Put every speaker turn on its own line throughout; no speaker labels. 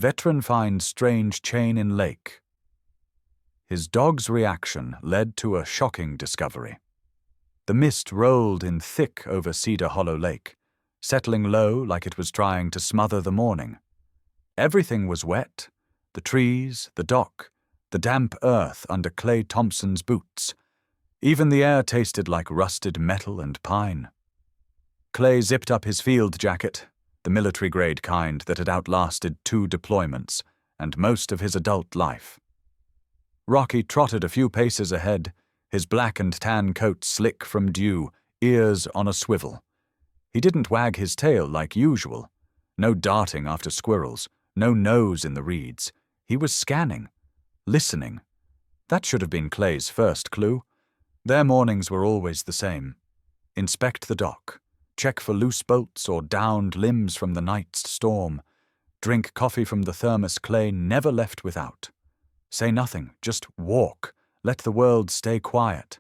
Veteran finds strange chain in lake. His dog's reaction led to a shocking discovery. The mist rolled in thick over Cedar Hollow Lake, settling low like it was trying to smother the morning. Everything was wet: the trees, the dock, the damp earth under Clay Thompson's boots. Even the air tasted like rusted metal and pine. Clay zipped up his field jacket, the military-grade kind that had outlasted 2 deployments and most of his adult life. Rocky trotted a few paces ahead, his black and tan coat slick from dew, ears on a swivel. He didn't wag his tail like usual. No darting after squirrels, no nose in the reeds. He was scanning, listening. That should have been Clay's first clue. Their mornings were always the same. Inspect the dock, check for loose bolts or downed limbs from the night's storm, drink coffee from the thermos Clay never left without. Say nothing, just walk, let the world stay quiet.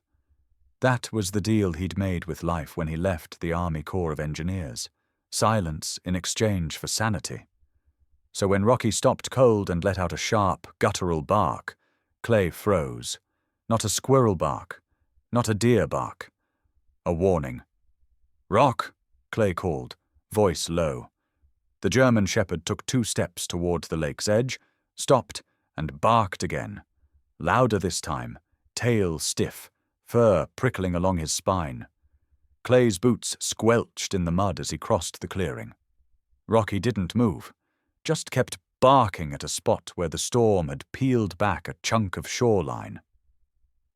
That was the deal he'd made with life when he left the Army Corps of Engineers. Silence in exchange for sanity. So when Rocky stopped cold and let out a sharp, guttural bark, Clay froze. Not a squirrel bark, not a deer bark. A warning. "Rock," Clay called, voice low. The German shepherd took 2 steps toward the lake's edge, stopped, and barked again. Louder this time, tail stiff, fur prickling along his spine. Clay's boots squelched in the mud as he crossed the clearing. Rocky didn't move, just kept barking at a spot where the storm had peeled back a chunk of shoreline.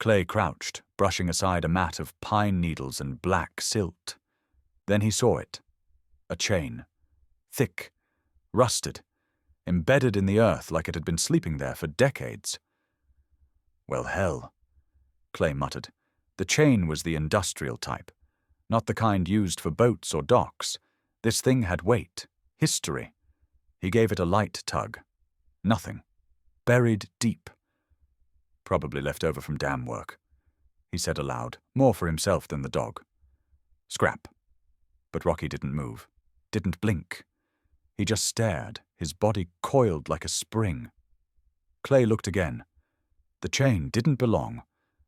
Clay crouched, brushing aside a mat of pine needles and black silt. Then he saw it. A chain. Thick, rusted, embedded in the earth like it had been sleeping there for decades. "Well, hell," Clay muttered. The chain was the industrial type, not the kind used for boats or docks. This thing had weight, history. He gave it a light tug. Nothing. Buried deep. "Probably left over from dam work," he said aloud, more for himself than the dog. Scrap. But Rocky didn't move, didn't blink. He just stared, his body coiled like a spring. Clay looked again. The chain didn't belong.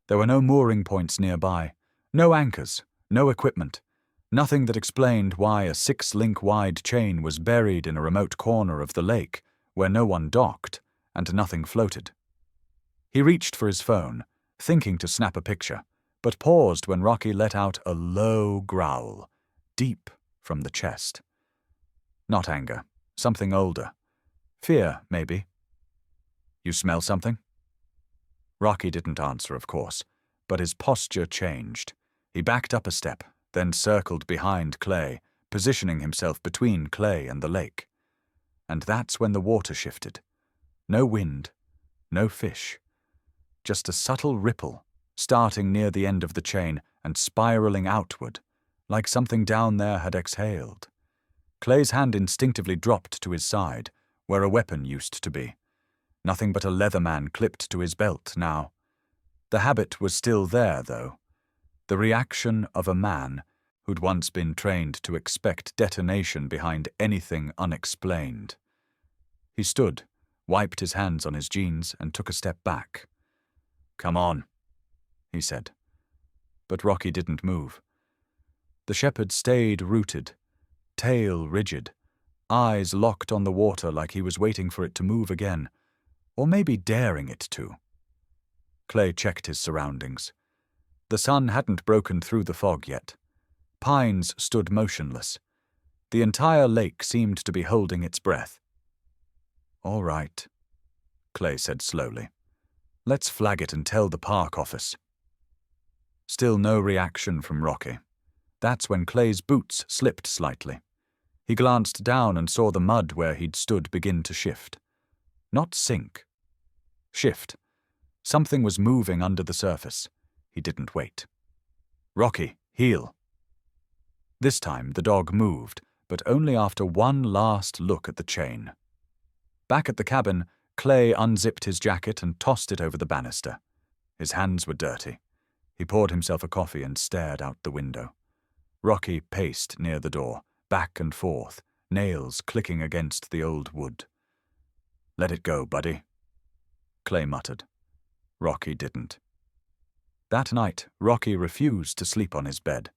There were no mooring points nearby, no anchors, no equipment, nothing that explained why a 6-link-wide chain was buried in a remote corner of the lake where no one docked and nothing floated. He reached for his phone, thinking to snap a picture, but paused when Rocky let out a low growl, deep from the chest. Not anger, something older. Fear, maybe. "You smell something?" Rocky didn't answer, of course, but his posture changed. He backed up a step, then circled behind Clay, positioning himself between Clay and the lake. And that's when the water shifted. No wind, no fish. Just a subtle ripple, starting near the end of the chain and spiraling outward, like something down there had exhaled. Clay's hand instinctively dropped to his side, where a weapon used to be. Nothing but a Leatherman clipped to his belt now. The habit was still there, though. The reaction of a man who'd once been trained to expect detonation behind anything unexplained. He stood, wiped his hands on his jeans, and took a step back. "Come on," he said. But Rocky didn't move. The shepherd stayed rooted, tail rigid, eyes locked on the water like he was waiting for it to move again, or maybe daring it to. Clay checked his surroundings. The sun hadn't broken through the fog yet. Pines stood motionless. The entire lake seemed to be holding its breath. "All right," Clay said slowly. "Let's flag it and tell the park office." Still no reaction from Rocky. That's when Clay's boots slipped slightly. He glanced down and saw the mud where he'd stood begin to shift. Not sink. Shift. Something was moving under the surface. He didn't wait. "Rocky, heel." This time the dog moved, but only after one last look at the chain. Back at the cabin, Clay unzipped his jacket and tossed it over the banister. His hands were dirty. He poured himself a coffee and stared out the window. Rocky paced near the door, back and forth, nails clicking against the old wood. "Let it go, buddy," Clay muttered. Rocky didn't. That night, Rocky refused to sleep on his bed.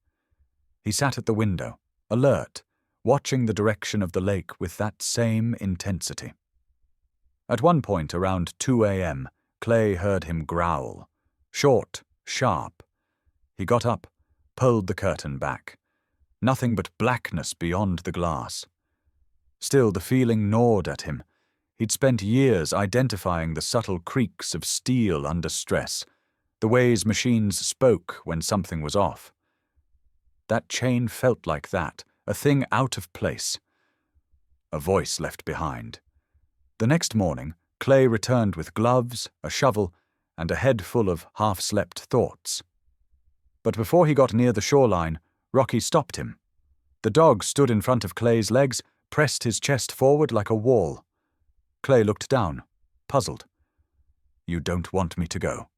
He sat at the window, alert, watching the direction of the lake with that same intensity. At one point, around 2 a.m., Clay heard him growl. Short, sharp. He got up, pulled the curtain back. Nothing but blackness beyond the glass. Still, the feeling gnawed at him. He'd spent years identifying the subtle creaks of steel under stress, the ways machines spoke when something was off. That chain felt like that, a thing out of place. A voice left behind. The next morning, Clay returned with gloves, a shovel, and a head full of half-slept thoughts. But before he got near the shoreline, Rocky stopped him. The dog stood in front of Clay's legs, pressed his chest forward like a wall. Clay looked down, puzzled. "You don't want me to go?"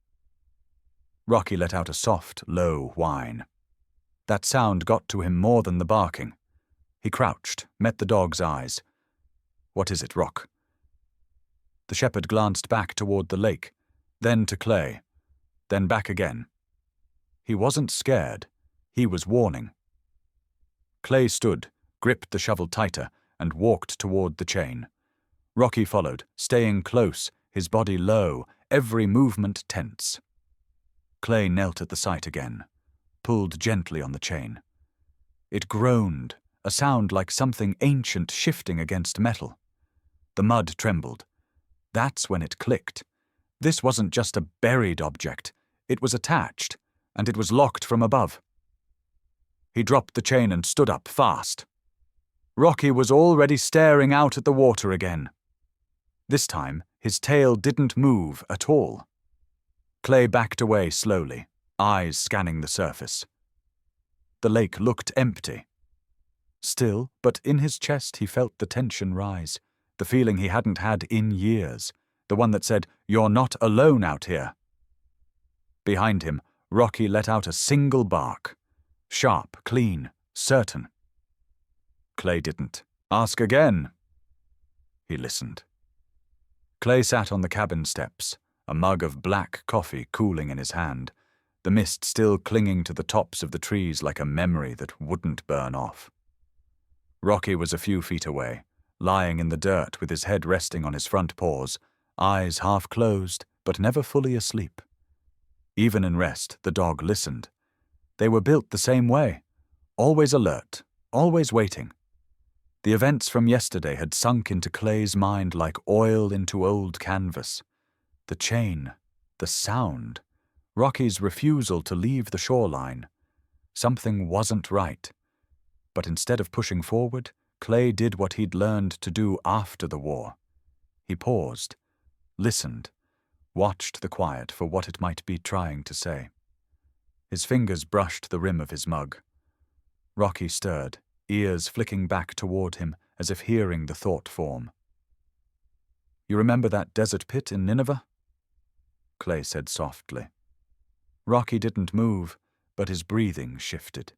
Rocky let out a soft, low whine. That sound got to him more than the barking. He crouched, met the dog's eyes. "What is it, Rock?" The shepherd glanced back toward the lake, then to Clay, then back again. He wasn't scared. He was warning. Clay stood, gripped the shovel tighter, and walked toward the chain. Rocky followed, staying close, his body low, every movement tense. Clay knelt at the sight again, pulled gently on the chain. It groaned, a sound like something ancient shifting against metal. The mud trembled. That's when it clicked. This wasn't just a buried object. It was attached, and it was locked from above. He dropped the chain and stood up fast. Rocky was already staring out at the water again. This time, his tail didn't move at all. Clay backed away slowly, eyes scanning the surface. The lake looked empty. Still, but in his chest he felt the tension rise, the feeling he hadn't had in years, the one that said, "You're not alone out here." Behind him, Rocky let out a single bark. Sharp, clean, certain. Clay didn't. "Ask again." He listened. Clay sat on the cabin steps, a mug of black coffee cooling in his hand, the mist still clinging to the tops of the trees like a memory that wouldn't burn off. Rocky was a few feet away, lying in the dirt with his head resting on his front paws, eyes half closed but never fully asleep. Even in rest, the dog listened. They were built the same way, always alert, always waiting. The events from yesterday had sunk into Clay's mind like oil into old canvas. The chain, the sound, Rocky's refusal to leave the shoreline. Something wasn't right. But instead of pushing forward, Clay did what he'd learned to do after the war. He paused, listened, watched the quiet for what it might be trying to say. His fingers brushed the rim of his mug. Rocky stirred, ears flicking back toward him as if hearing the thought form. "You remember that desert pit in Nineveh?" Clay said softly. Rocky didn't move, but his breathing shifted.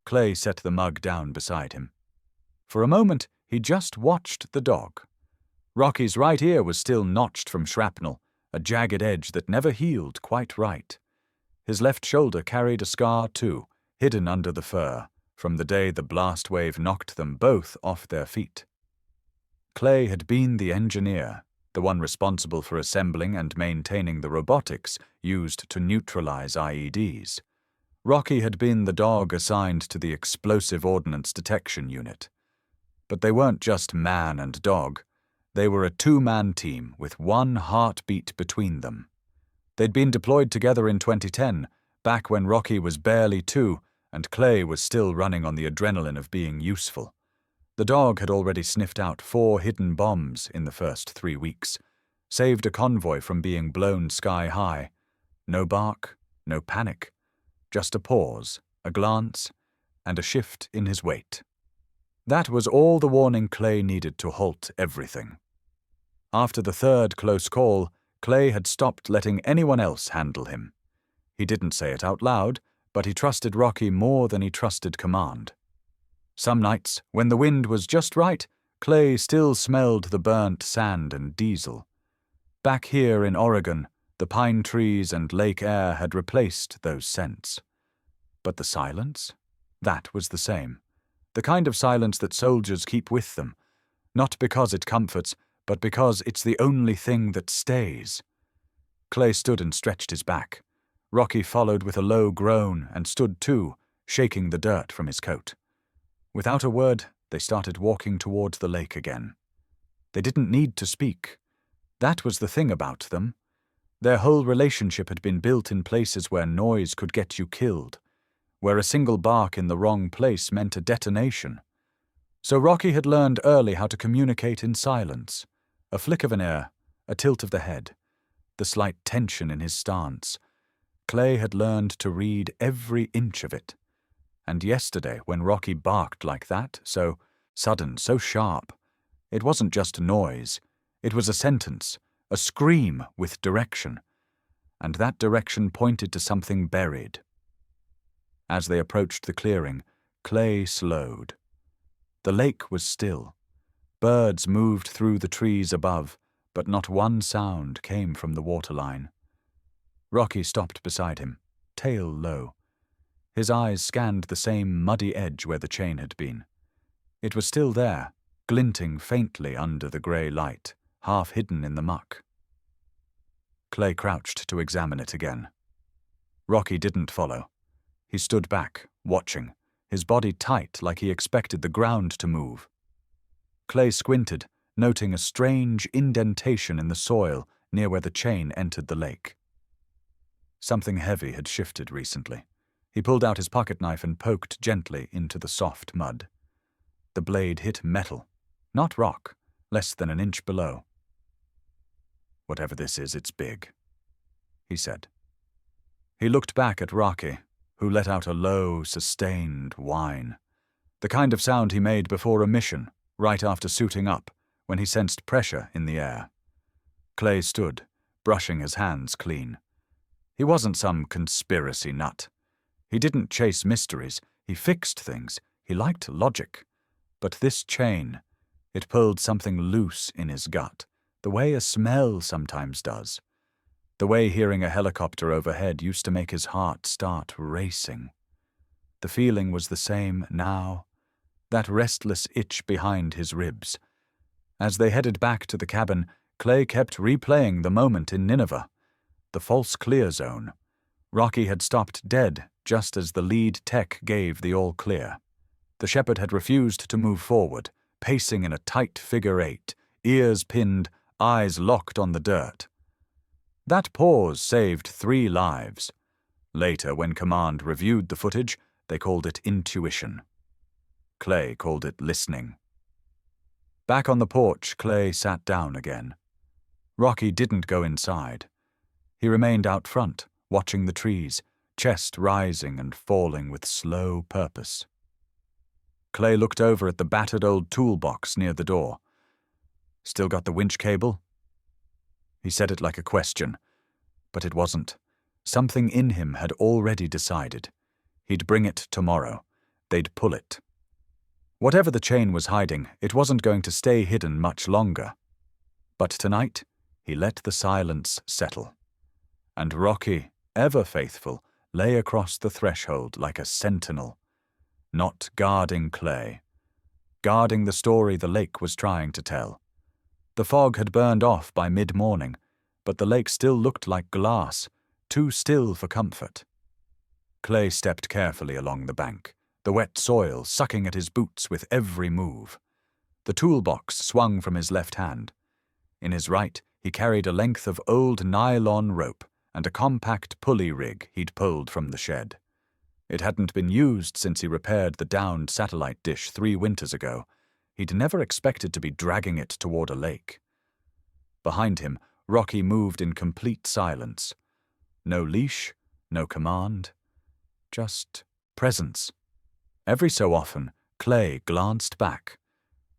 Clay set the mug down beside him. For a moment, he just watched the dog. Rocky's right ear was still notched from shrapnel, a jagged edge that never healed quite right. His left shoulder carried a scar too, hidden under the fur, from the day the blast wave knocked them both off their feet. Clay had been the engineer, the one responsible for assembling and maintaining the robotics used to neutralize IEDs. Rocky had been the dog assigned to the explosive ordnance detection unit. But they weren't just man and dog. They were a two-man team with one heartbeat between them. They'd been deployed together in 2010, back when Rocky was barely 2 and Clay was still running on the adrenaline of being useful. The dog had already sniffed out 4 hidden bombs in the first 3 weeks, saved a convoy from being blown sky high. No bark, no panic, just a pause, a glance, and a shift in his weight. That was all the warning Clay needed to halt everything. After the 3rd close call, Clay had stopped letting anyone else handle him. He didn't say it out loud, but he trusted Rocky more than he trusted command. Some nights, when the wind was just right, Clay still smelled the burnt sand and diesel. Back here in Oregon, the pine trees and lake air had replaced those scents. But the silence? That was the same. The kind of silence that soldiers keep with them, not because it comforts, but because it's the only thing that stays. Clay stood and stretched his back. Rocky followed with a low groan and stood too, shaking the dirt from his coat. Without a word, they started walking towards the lake again. They didn't need to speak. That was the thing about them. Their whole relationship had been built in places where noise could get you killed, where a single bark in the wrong place meant a detonation. So Rocky had learned early how to communicate in silence. A flick of an ear, a tilt of the head, the slight tension in his stance. Clay had learned to read every inch of it. And yesterday, when Rocky barked like that, so sudden, so sharp, it wasn't just noise. It was a sentence, a scream with direction. And that direction pointed to something buried. As they approached the clearing, Clay slowed. The lake was still. Birds moved through the trees above, but not one sound came from the waterline. Rocky stopped beside him, tail low. His eyes scanned the same muddy edge where the chain had been. It was still there, glinting faintly under the grey light, half hidden in the muck. Clay crouched to examine it again. Rocky didn't follow. He stood back, watching, his body tight like he expected the ground to move. Clay squinted, noting a strange indentation in the soil near where the chain entered the lake. Something heavy had shifted recently. He pulled out his pocket knife and poked gently into the soft mud. The blade hit metal, not rock, less than an inch below. "Whatever this is, it's big," he said. He looked back at Rocky, who let out a low, sustained whine, the kind of sound he made before a mission, right after suiting up, when he sensed pressure in the air. Clay stood, brushing his hands clean. He wasn't some conspiracy nut. He didn't chase mysteries, he fixed things, he liked logic. But this chain, it pulled something loose in his gut, the way a smell sometimes does. The way hearing a helicopter overhead used to make his heart start racing. The feeling was the same now, that restless itch behind his ribs. As they headed back to the cabin, Clay kept replaying the moment in Nineveh, the false clear zone. Rocky had stopped dead just as the lead tech gave the all-clear. The shepherd had refused to move forward, pacing in a tight figure eight, ears pinned, eyes locked on the dirt. That pause saved 3 lives. Later, when command reviewed the footage, they called it intuition. Clay called it listening. Back on the porch, Clay sat down again. Rocky didn't go inside. He remained out front, watching the trees, chest rising and falling with slow purpose. Clay looked over at the battered old toolbox near the door. "Still got the winch cable?" He said it like a question, but it wasn't. Something in him had already decided. He'd bring it tomorrow. They'd pull it. Whatever the chain was hiding, it wasn't going to stay hidden much longer. But tonight, he let the silence settle. And Rocky, ever faithful, lay across the threshold like a sentinel, not guarding Clay, guarding the story the lake was trying to tell. The fog had burned off by mid-morning, but the lake still looked like glass, too still for comfort. Clay stepped carefully along the bank, the wet soil sucking at his boots with every move. The toolbox swung from his left hand. In his right, he carried a length of old nylon rope and a compact pulley rig he'd pulled from the shed. It hadn't been used since he repaired the downed satellite dish 3 winters ago. He'd never expected to be dragging it toward a lake. Behind him, Rocky moved in complete silence. No leash, no command, just presence. Every so often, Clay glanced back.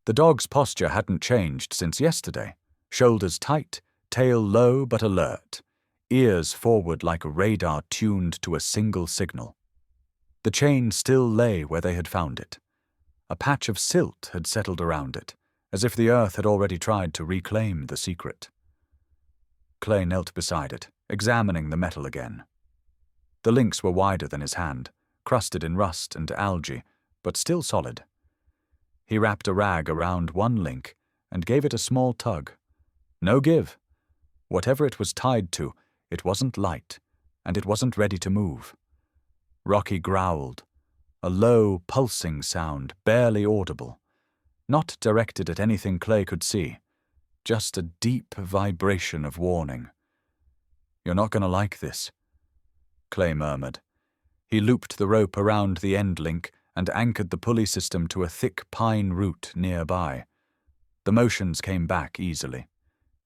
The dog's posture hadn't changed since yesterday. Shoulders tight, tail low but alert, ears forward like radar tuned to a single signal. The chain still lay where they had found it. A patch of silt had settled around it, as if the earth had already tried to reclaim the secret. Clay knelt beside it, examining the metal again. The links were wider than his hand, crusted in rust and algae, but still solid. He wrapped a rag around one link and gave it a small tug. No give. Whatever it was tied to, it wasn't light, and it wasn't ready to move. Rocky growled, a low, pulsing sound, barely audible, not directed at anything Clay could see, just a deep vibration of warning. "You're not going to like this," Clay murmured. He looped the rope around the end link and anchored the pulley system to a thick pine root nearby. The motions came back easily.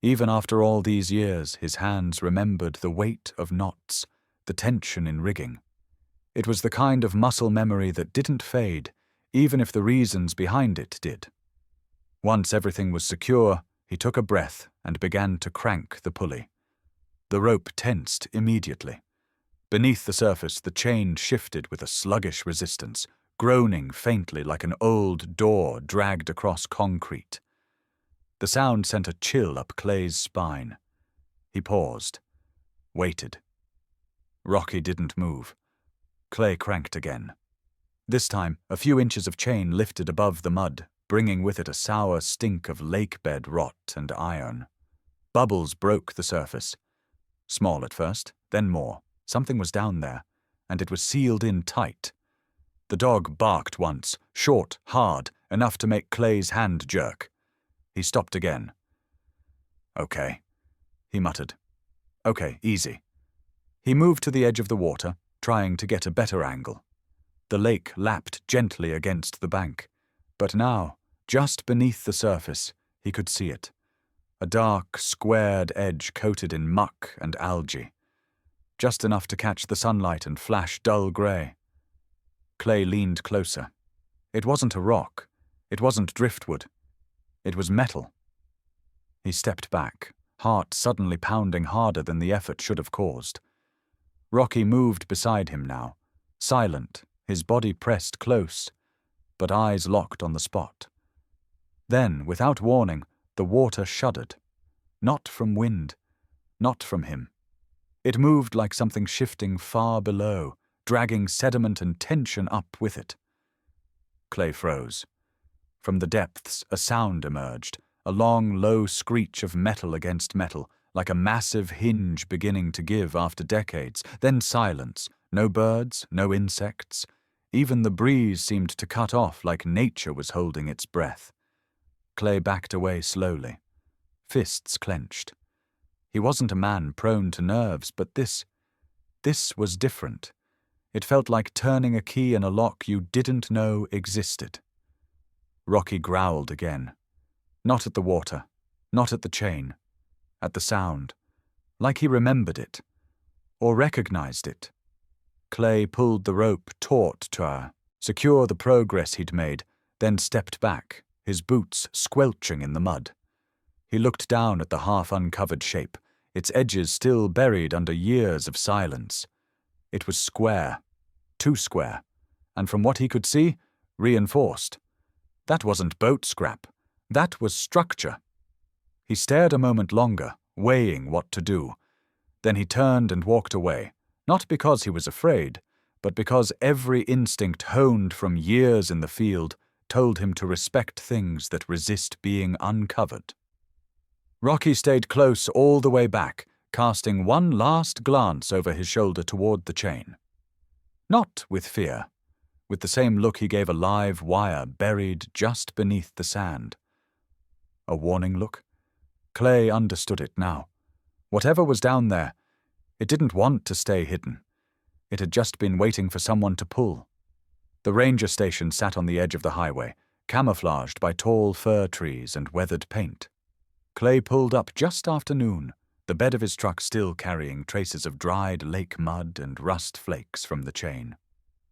Even after all these years, his hands remembered the weight of knots, the tension in rigging. It was the kind of muscle memory that didn't fade, even if the reasons behind it did. Once everything was secure, he took a breath and began to crank the pulley. The rope tensed immediately. Beneath the surface, the chain shifted with a sluggish resistance, groaning faintly like an old door dragged across concrete. The sound sent a chill up Clay's spine. He paused, waited. Rocky didn't move. Clay cranked again. This time, a few inches of chain lifted above the mud, bringing with it a sour stink of lake-bed rot and iron. Bubbles broke the surface. Small at first, then more. Something was down there, and it was sealed in tight. The dog barked once, short, hard, enough to make Clay's hand jerk. He stopped again. "Okay," he muttered. "Okay, easy." He moved to the edge of the water, trying to get a better angle. The lake lapped gently against the bank, but now, just beneath the surface, he could see it. A dark, squared edge coated in muck and algae. Just enough to catch the sunlight and flash dull grey. Clay leaned closer. It wasn't a rock. It wasn't driftwood. It was metal. He stepped back, heart suddenly pounding harder than the effort should have caused. Rocky moved beside him now, silent, his body pressed close, but eyes locked on the spot. Then, without warning, the water shuddered. Not from wind, not from him. It moved like something shifting far below, dragging sediment and tension up with it. Clay froze. From the depths, a sound emerged, a long, low screech of metal against metal, like a massive hinge beginning to give after decades. Then silence. No birds, no insects. Even the breeze seemed to cut off like nature was holding its breath. Clay backed away slowly, fists clenched. He wasn't a man prone to nerves, but this was different. It felt like turning a key in a lock you didn't know existed. Rocky growled again. Not at the water, not at the chain, at the sound, like he remembered it, or recognized it. Clay pulled the rope taut to her, secure the progress he'd made, then stepped back, his boots squelching in the mud. He looked down at the half-uncovered shape, its edges still buried under years of silence. It was square, too square, and from what he could see, reinforced. That wasn't boat scrap. That was structure. He stared a moment longer, weighing what to do. Then he turned and walked away, not because he was afraid, but because every instinct honed from years in the field told him to respect things that resist being uncovered. Rocky stayed close all the way back, casting one last glance over his shoulder toward the chain. Not with fear, with the same look he gave a live wire buried just beneath the sand. A warning look? Clay understood it now. Whatever was down there, it didn't want to stay hidden. It had just been waiting for someone to pull. The ranger station sat on the edge of the highway, camouflaged by tall fir trees and weathered paint. Clay pulled up just after noon, the bed of his truck still carrying traces of dried lake mud and rust flakes from the chain.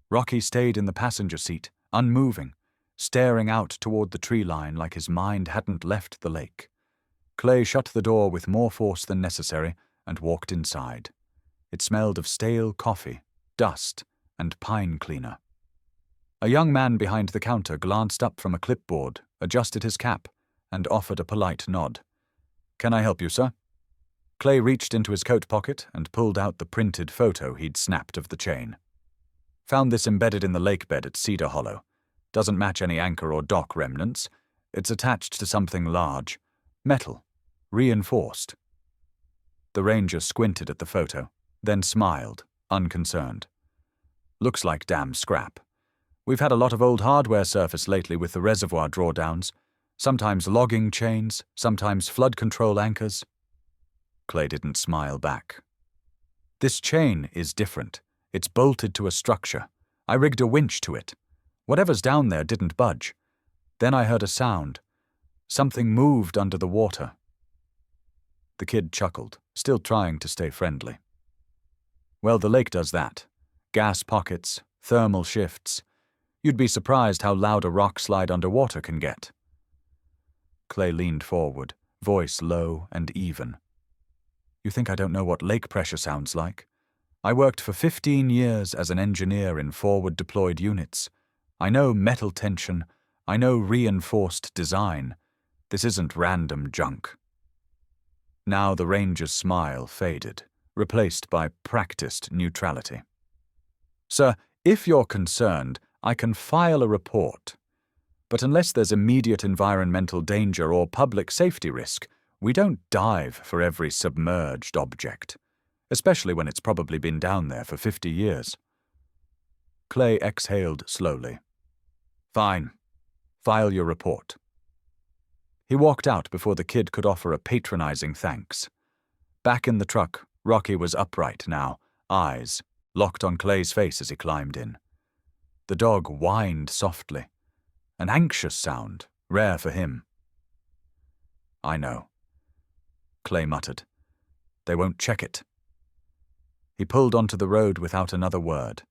Rocky stayed in the passenger seat, unmoving, staring out toward the tree line like his mind hadn't left the lake. Clay shut the door with more force than necessary and walked inside. It smelled of stale coffee, dust, and pine cleaner. A young man behind the counter glanced up from a clipboard, adjusted his cap, and offered a polite nod. "Can I help you, sir?" Clay reached into his coat pocket and pulled out the printed photo he'd snapped of the chain. "Found this embedded in the lake bed at Cedar Hollow. Doesn't match any anchor or dock remnants. It's attached to something large. Metal. Reinforced." The ranger squinted at the photo, then smiled, unconcerned. "Looks like damn scrap. We've had a lot of old hardware surface lately with the reservoir drawdowns. Sometimes logging chains, sometimes flood control anchors." Clay didn't smile back. "This chain is different. It's bolted to a structure. I rigged a winch to it. Whatever's down there didn't budge. Then I heard a sound. Something moved under the water." The kid chuckled, still trying to stay friendly. "Well, the lake does that. Gas pockets, thermal shifts. You'd be surprised how loud a rock slide underwater can get." Clay leaned forward, voice low and even. "You think I don't know what lake pressure sounds like? I worked for 15 years as an engineer in forward-deployed units. I know metal tension. I know reinforced design. This isn't random junk." Now the ranger's smile faded, replaced by practiced neutrality. "Sir, if you're concerned, I can file a report. But unless there's immediate environmental danger or public safety risk, we don't dive for every submerged object, especially when it's probably been down there for 50 years. Clay exhaled slowly. "Fine. File your report." He walked out before the kid could offer a patronizing thanks. Back in the truck, Rocky was upright now, eyes locked on Clay's face as he climbed in. The dog whined softly, an anxious sound, rare for him. "I know," Clay muttered. "They won't check it." He pulled onto the road without another word.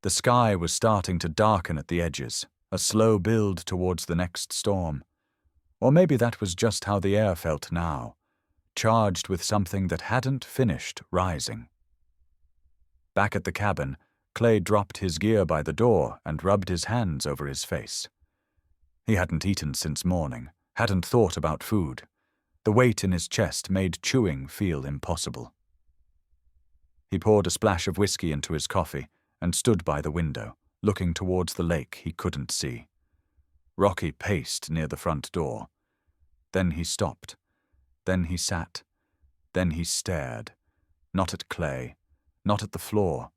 The sky was starting to darken at the edges, a slow build towards the next storm. Or maybe that was just how the air felt now, charged with something that hadn't finished rising. Back at the cabin, Clay dropped his gear by the door and rubbed his hands over his face. He hadn't eaten since morning, hadn't thought about food. The weight in his chest made chewing feel impossible. He poured a splash of whiskey into his coffee and stood by the window, looking towards the lake he couldn't see. Rocky paced near the front door. Then he stopped. Then he sat. Then he stared. Not at Clay, not at the floor,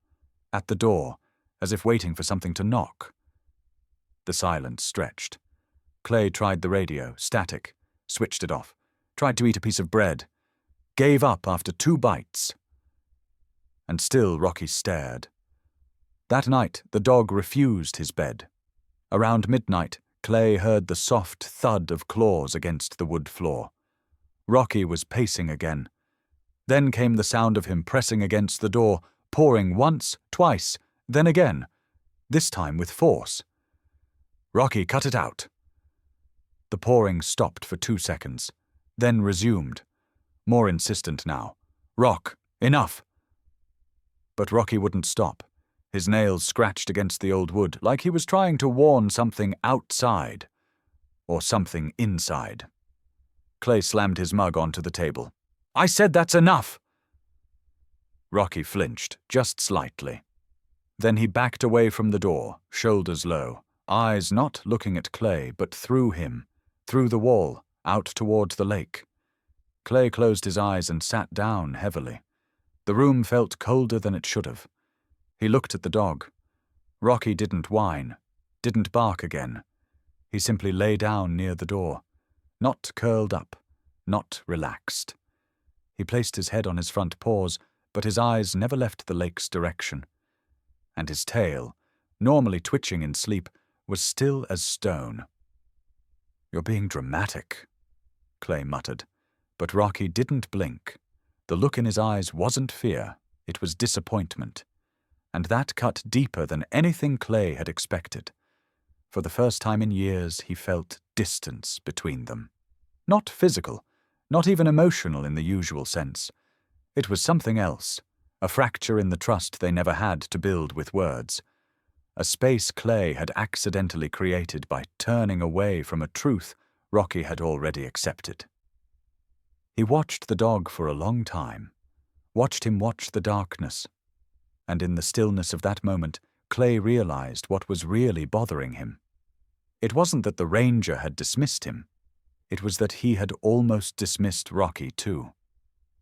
at the door, as if waiting for something to knock. The silence stretched. Clay tried the radio, static, switched it off, tried to eat a piece of bread, gave up after 2 bites. And still Rocky stared. That night, the dog refused his bed. Around midnight, Clay heard the soft thud of claws against the wood floor. Rocky was pacing again. Then came the sound of him pressing against the door, pawing once, twice, then again, this time with force. "Rocky, cut it out." The pawing stopped for 2 seconds, then resumed, more insistent now. "Rock, enough." But Rocky wouldn't stop. His nails scratched against the old wood like he was trying to warn something outside, or something inside. Clay slammed his mug onto the table. "I said that's enough!" Rocky flinched, just slightly. Then he backed away from the door, shoulders low, eyes not looking at Clay but through him, through the wall, out towards the lake. Clay closed his eyes and sat down heavily. The room felt colder than it should have. He looked at the dog. Rocky didn't whine, didn't bark again. He simply lay down near the door, not curled up, not relaxed. He placed his head on his front paws, but his eyes never left the lake's direction. And his tail, normally twitching in sleep, was still as stone. "You're being dramatic," Clay muttered, but Rocky didn't blink. The look in his eyes wasn't fear, it was disappointment. And that cut deeper than anything Clay had expected. For the first time in years, he felt distance between them. Not physical, not even emotional in the usual sense. It was something else, a fracture in the trust they never had to build with words. A space Clay had accidentally created by turning away from a truth Rocky had already accepted. He watched the dog for a long time, watched him watch the darkness, and in the stillness of that moment, Clay realized what was really bothering him. It wasn't that the ranger had dismissed him. It was that he had almost dismissed Rocky too.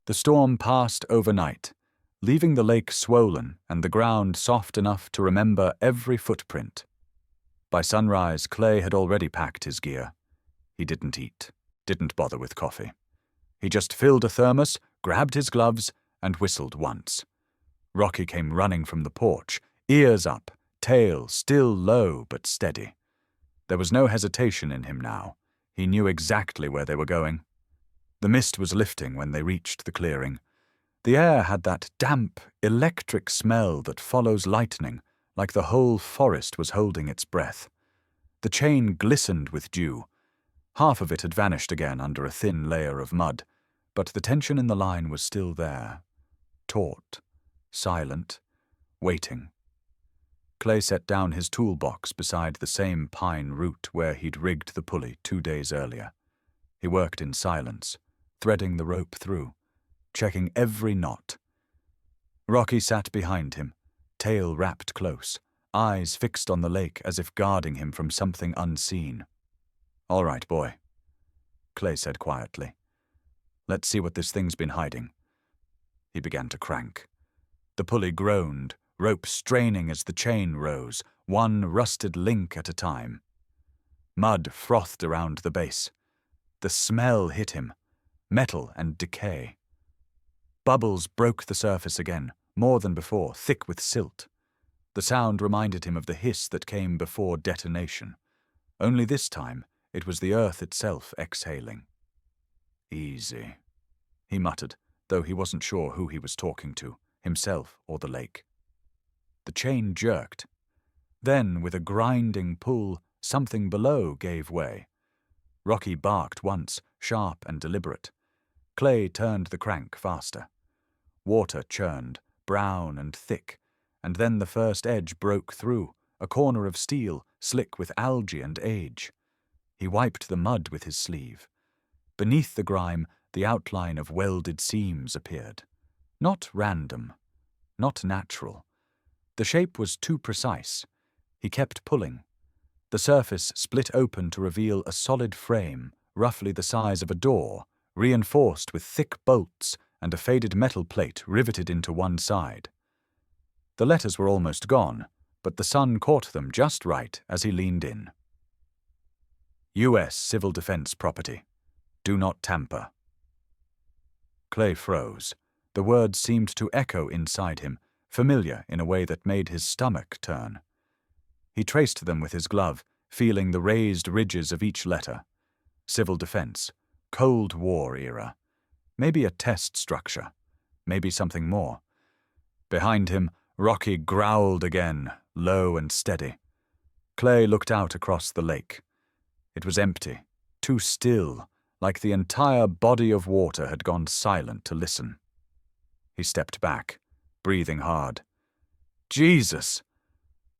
The storm passed overnight, leaving the lake swollen and the ground soft enough to remember every footprint. By sunrise, Clay had already packed his gear. He didn't eat, didn't bother with coffee. He just filled a thermos, grabbed his gloves, and whistled once. Rocky came running from the porch, ears up, tail still low but steady. There was no hesitation in him now. He knew exactly where they were going. The mist was lifting when they reached the clearing. The air had that damp, electric smell that follows lightning, like the whole forest was holding its breath. The chain glistened with dew. Half of it had vanished again under a thin layer of mud, but the tension in the line was still there. Taut, silent, waiting. Clay set down his toolbox beside the same pine root where he'd rigged the pulley 2 days earlier. He worked in silence, threading the rope through, checking every knot. Rocky sat behind him, tail wrapped close, eyes fixed on the lake as if guarding him from something unseen. "All right, boy," Clay said quietly. "Let's see what this thing's been hiding." He began to crank. The pulley groaned, rope straining as the chain rose, one rusted link at a time. Mud frothed around the base. The smell hit him, metal and decay. Bubbles broke the surface again, more than before, thick with silt. The sound reminded him of the hiss that came before detonation. Only this time, it was the earth itself exhaling. "Easy," he muttered, though he wasn't sure who he was talking to, himself or the lake. The chain jerked. Then, with a grinding pull, something below gave way. Rocky barked once, sharp and deliberate. Clay turned the crank faster. Water churned, brown and thick, and then the first edge broke through, a corner of steel, slick with algae and age. He wiped the mud with his sleeve. Beneath the grime, the outline of welded seams appeared. Not random, not natural. The shape was too precise. He kept pulling. The surface split open to reveal a solid frame, roughly the size of a door, reinforced with thick bolts and a faded metal plate riveted into one side. The letters were almost gone, but the sun caught them just right as he leaned in. U.S. Civil Defense Property. Do not tamper. Clay froze. The words seemed to echo inside him, familiar in a way that made his stomach turn. He traced them with his glove, feeling the raised ridges of each letter. Civil defense, Cold War era. Maybe a test structure. Maybe something more. Behind him, Rocky growled again, low and steady. Clay looked out across the lake. It was empty, too still, like the entire body of water had gone silent to listen. He stepped back, breathing hard. Jesus!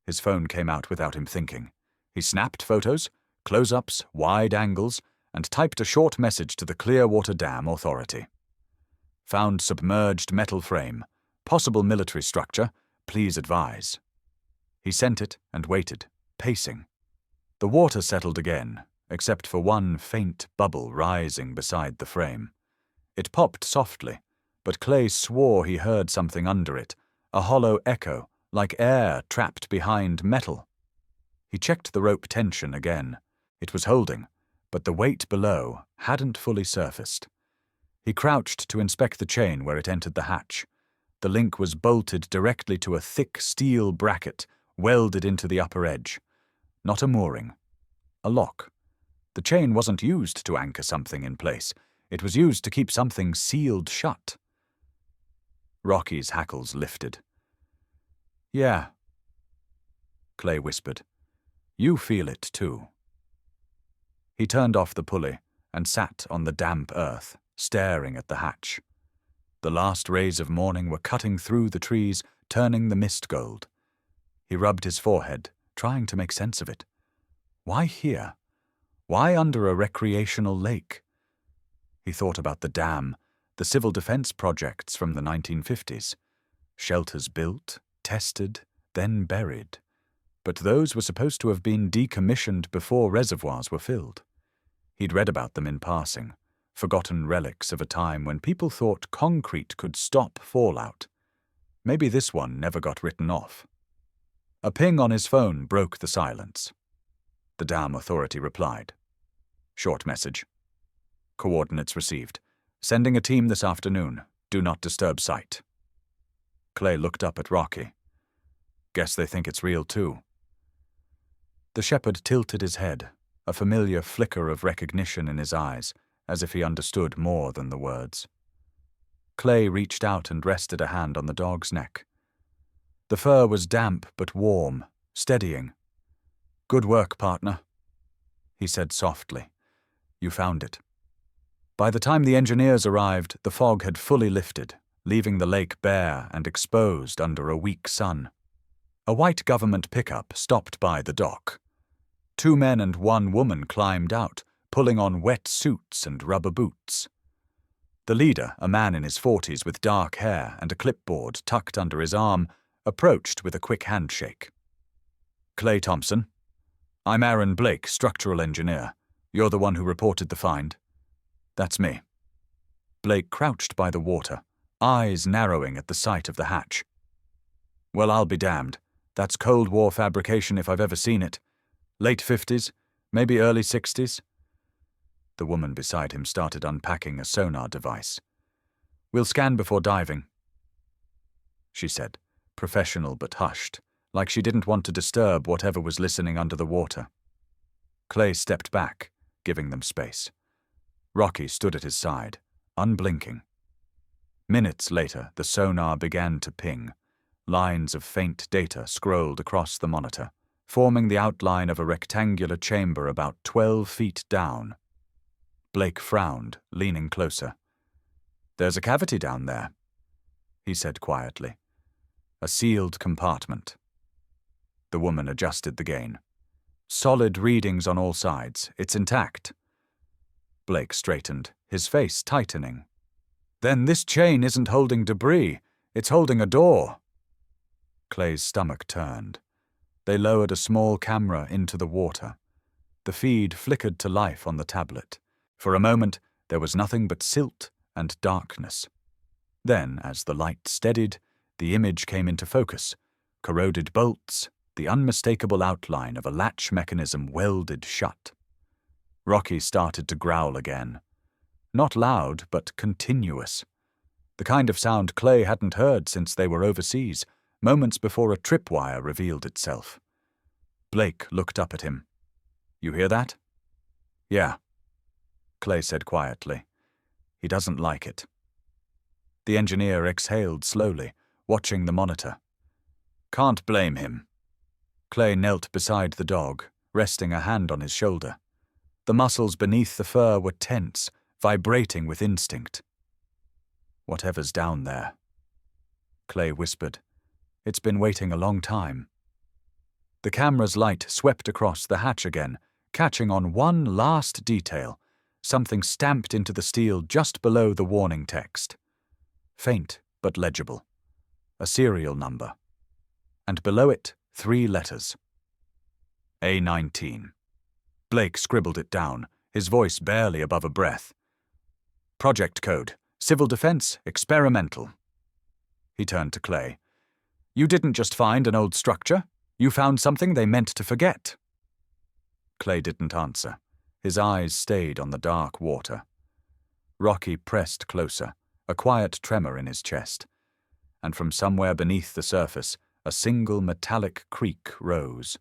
His phone came out without him thinking. He snapped photos, close-ups, wide angles, and typed a short message to the Clearwater Dam Authority. Found submerged metal frame. Possible military structure. Please advise. He sent it and waited, pacing. The water settled again, except for one faint bubble rising beside the frame. It popped softly, but Clay swore he heard something under it, a hollow echo, like air trapped behind metal. He checked the rope tension again. It was holding, but the weight below hadn't fully surfaced. He crouched to inspect the chain where it entered the hatch. The link was bolted directly to a thick steel bracket, welded into the upper edge. Not a mooring. A lock. The chain wasn't used to anchor something in place. It was used to keep something sealed shut. Rocky's hackles lifted. "Yeah," Clay whispered. "You feel it, too." He turned off the pulley and sat on the damp earth, staring at the hatch. The last rays of morning were cutting through the trees, turning the mist gold. He rubbed his forehead, trying to make sense of it. Why here? Why under a recreational lake? He thought about the dam, the civil defense projects from the 1950s. Shelters built, tested, then buried. But those were supposed to have been decommissioned before reservoirs were filled. He'd read about them in passing, forgotten relics of a time when people thought concrete could stop fallout. Maybe this one never got written off. A ping on his phone broke the silence. The dam authority replied. Short message. Coordinates received. Sending a team this afternoon. Do not disturb site. Clay looked up at Rocky. Guess they think it's real too. The shepherd tilted his head, a familiar flicker of recognition in his eyes, as if he understood more than the words. Clay reached out and rested a hand on the dog's neck. The fur was damp but warm, steadying. Good work, partner, he said softly. You found it. By the time the engineers arrived, the fog had fully lifted, leaving the lake bare and exposed under a weak sun. A white government pickup stopped by the dock. 2 men and 1 woman climbed out, pulling on wet suits and rubber boots. The leader, a man in his 40s with dark hair and a clipboard tucked under his arm, approached with a quick handshake. Clay Thompson. I'm Aaron Blake, structural engineer. You're the one who reported the find. That's me. Blake crouched by the water, eyes narrowing at the sight of the hatch. Well, I'll be damned. That's Cold War fabrication if I've ever seen it. Late 50s, maybe early 60s. The woman beside him started unpacking a sonar device. We'll scan before diving, she said, professional but hushed, like she didn't want to disturb whatever was listening under the water. Clay stepped back, giving them space. Rocky stood at his side, unblinking. Minutes later, the sonar began to ping. Lines of faint data scrolled across the monitor, forming the outline of a rectangular chamber about 12 feet down. Blake frowned, leaning closer. There's a cavity down there, he said quietly. A sealed compartment. The woman adjusted the gain. Solid readings on all sides. It's intact. Blake straightened, his face tightening. Then this chain isn't holding debris. It's holding a door. Clay's stomach turned. They lowered a small camera into the water. The feed flickered to life on the tablet. For a moment, there was nothing but silt and darkness. Then, as the light steadied, the image came into focus. Corroded bolts, the unmistakable outline of a latch mechanism welded shut. Rocky started to growl again. Not loud, but continuous. The kind of sound Clay hadn't heard since they were overseas, moments before a tripwire revealed itself. Blake looked up at him. You hear that? Yeah, Clay said quietly. He doesn't like it. The engineer exhaled slowly, watching the monitor. Can't blame him. Clay knelt beside the dog, resting a hand on his shoulder. The muscles beneath the fur were tense, vibrating with instinct. Whatever's down there, Clay whispered. It's been waiting a long time. The camera's light swept across the hatch again, catching on one last detail, something stamped into the steel just below the warning text. Faint but legible. A serial number. And below it, 3 letters. A19. Blake scribbled it down, his voice barely above a breath. Project code. Civil defense, experimental. He turned to Clay. You didn't just find an old structure. You found something they meant to forget. Clay didn't answer. His eyes stayed on the dark water. Rocky pressed closer, a quiet tremor in his chest. And from somewhere beneath the surface, a single metallic creak rose.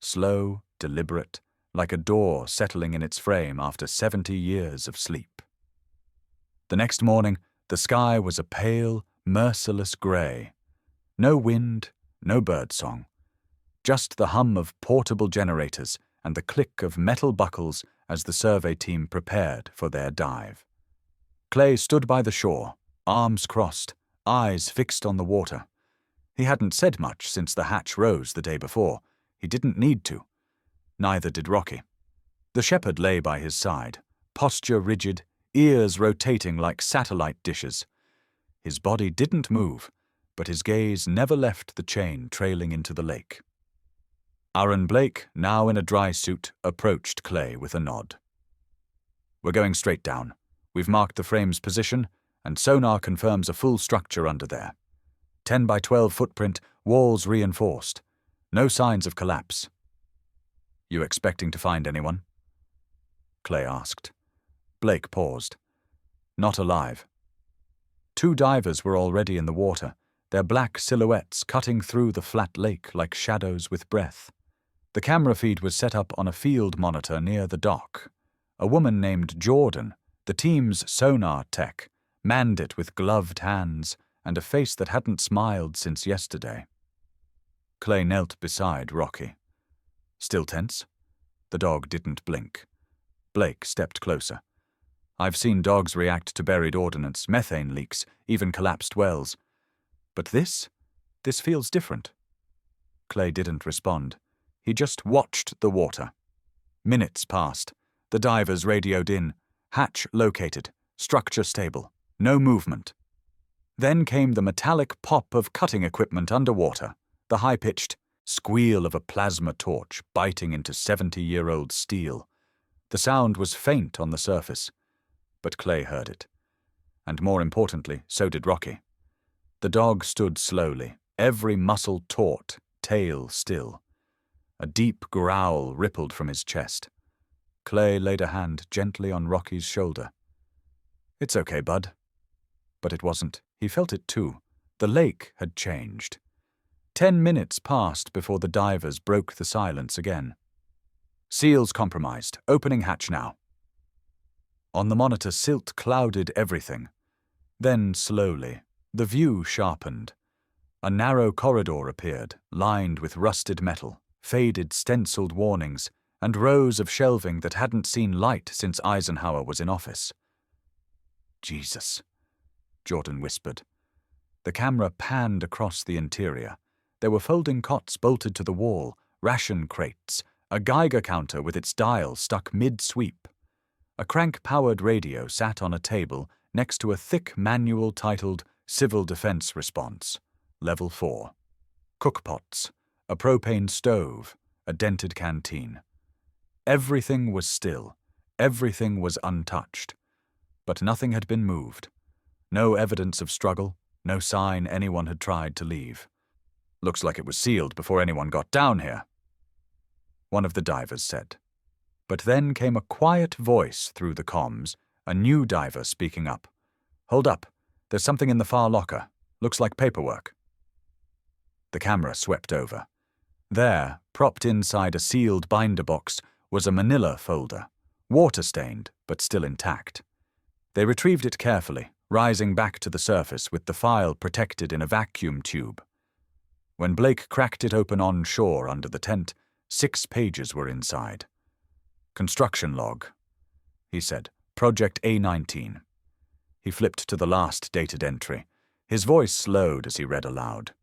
Slow, deliberate, like a door settling in its frame after 70 years of sleep. The next morning, the sky was a pale, merciless grey. No wind, no birdsong. Just the hum of portable generators and the click of metal buckles as the survey team prepared for their dive. Clay stood by the shore, arms crossed, eyes fixed on the water. He hadn't said much since the hatch rose the day before. He didn't need to. Neither did Rocky. The shepherd lay by his side, posture rigid, ears rotating like satellite dishes. His body didn't move, but his gaze never left the chain trailing into the lake. Aaron Blake, now in a dry suit, approached Clay with a nod. "We're going straight down. We've marked the frame's position, and sonar confirms a full structure under there. 10 by 12 footprint, walls reinforced. No signs of collapse." "You expecting to find anyone?" Clay asked. Blake paused. "Not alive." 2 divers were already in the water, their black silhouettes cutting through the flat lake like shadows with breath. The camera feed was set up on a field monitor near the dock. A woman named Jordan, the team's sonar tech, manned it with gloved hands and a face that hadn't smiled since yesterday. Clay knelt beside Rocky. "Still tense?" The dog didn't blink. Blake stepped closer. "I've seen dogs react to buried ordnance, methane leaks, even collapsed wells. But this feels different." Clay didn't respond. He just watched the water. Minutes passed. The divers radioed in. Hatch located. Structure stable. No movement. Then came the metallic pop of cutting equipment underwater, the high-pitched squeal of a plasma torch biting into 70-year-old steel. The sound was faint on the surface, but Clay heard it. And more importantly, so did Rocky. The dog stood slowly, every muscle taut, tail still. A deep growl rippled from his chest. Clay laid a hand gently on Rocky's shoulder. "It's okay, bud." But it wasn't. He felt it too. The lake had changed. 10 minutes passed before the divers broke the silence again. "Seals compromised. Opening hatch now." On the monitor, silt clouded everything. Then, slowly, the view sharpened. A narrow corridor appeared, lined with rusted metal, faded stenciled warnings, and rows of shelving that hadn't seen light since Eisenhower was in office. "Jesus," Jordan whispered. The camera panned across the interior. There were folding cots bolted to the wall, ration crates, a Geiger counter with its dial stuck mid-sweep. A crank-powered radio sat on a table next to a thick manual titled Civil Defense Response, Level 4. Cookpots, a propane stove, a dented canteen. Everything was still. Everything was untouched. But nothing had been moved. No evidence of struggle, no sign anyone had tried to leave. "Looks like it was sealed before anyone got down here," one of the divers said. But then came a quiet voice through the comms, a new diver speaking up. "Hold up. There's something in the far locker. Looks like paperwork." The camera swept over. There, propped inside a sealed binder box, was a manila folder, water-stained but still intact. They retrieved it carefully, rising back to the surface with the file protected in a vacuum tube. When Blake cracked it open on shore under the tent, 6 pages were inside. "Construction log," he said. "Project A19. He flipped to the last dated entry. His voice slowed as he read aloud.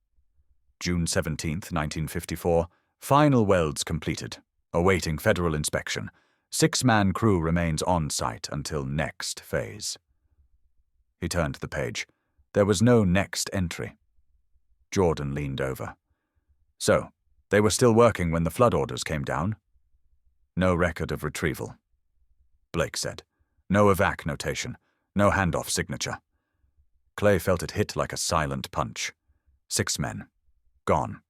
"June 17th, 1954. Final welds completed. Awaiting federal inspection. 6-man crew remains on site until next phase." He turned the page. There was no next entry. Jordan leaned over. "So, they were still working when the flood orders came down?" "No record of retrieval," Blake said. "No evac notation. No handoff signature." Clay felt it hit like a silent punch. 6 men. Gone.